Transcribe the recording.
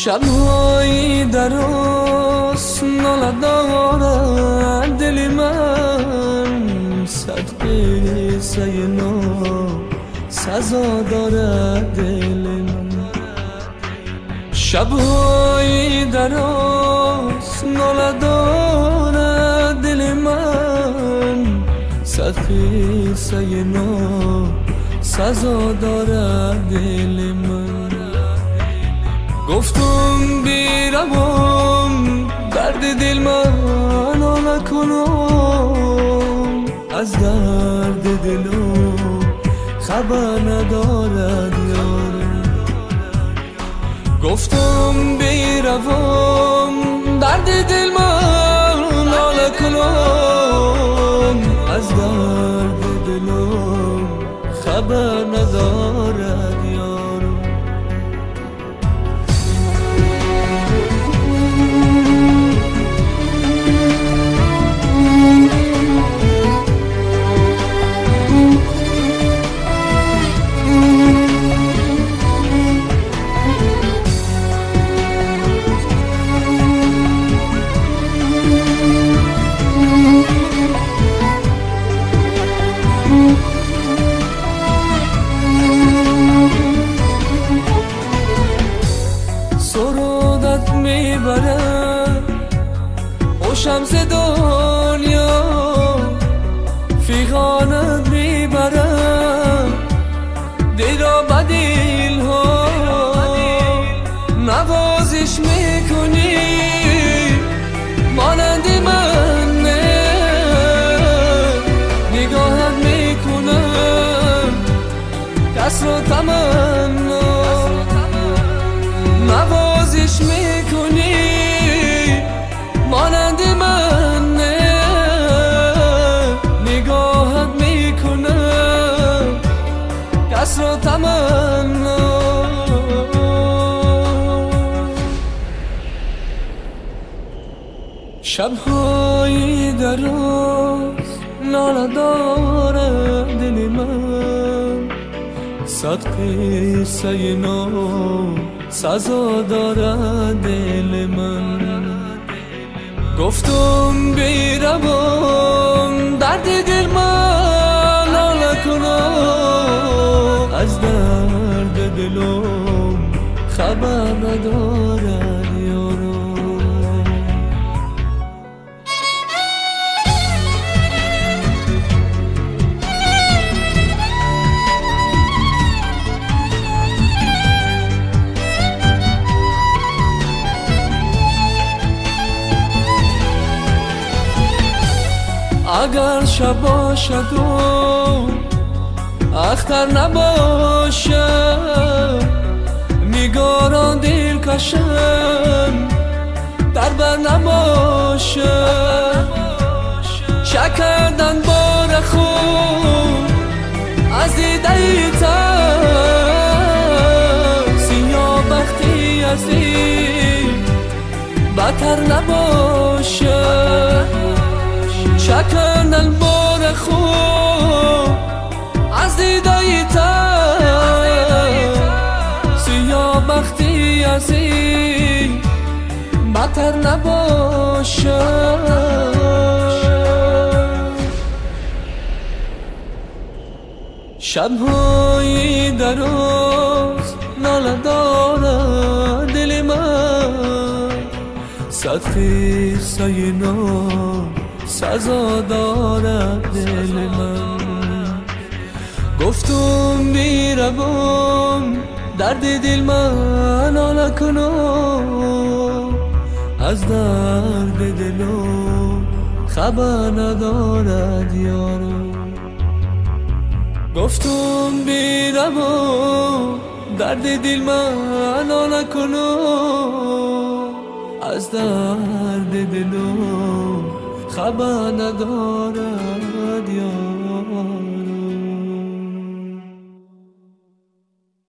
شب‌هایی دراز ناله دارد دل من، صد قصه نو سزا دارد دل من. شب‌هایی دراز ناله دارد دل من، صد قصه نو سزا دارد دل من. گفتم بیروم درد دل من نکنم، از درد دلم خبر ندارد یارم. گفتم بیروم درد دل من نکنم، از درد دلم خبر ندارد یارم. سرودت میبرم او شمس دنیا، فیغانت میبرم دل را به دل ها، نوازش میکنی مانند من، نگاهت میکنم کسر و تمنا، نوازش میکنی مانند من، نگاهت میکنم کسر و تمنا. شب‌های دراز ناله دارد دل من، صد قصه نو سزا دارد دل من. گفتم بیروم درد دل من نکنم، از درد دلم خبر ندارد یارم. اگر شب باشد و اختر نباشد، نگاران دل کشم در بر نباشد، شکردن بار خود از دیده تر، سیاه بختی از این بتر نباشد، شکردن بار خود از دیده تر، سیاه بختی از این بتر نباشد. شب‌های دراز ناله دارد دل من، صد قصه نو سزا دارد دل من. گفتم بیروم درد دل من نکنم، از درد دلم خبر ندارد یارم. گفتم بیروم درد دل من نکنم، از درد دلم خبر ندارد یارم.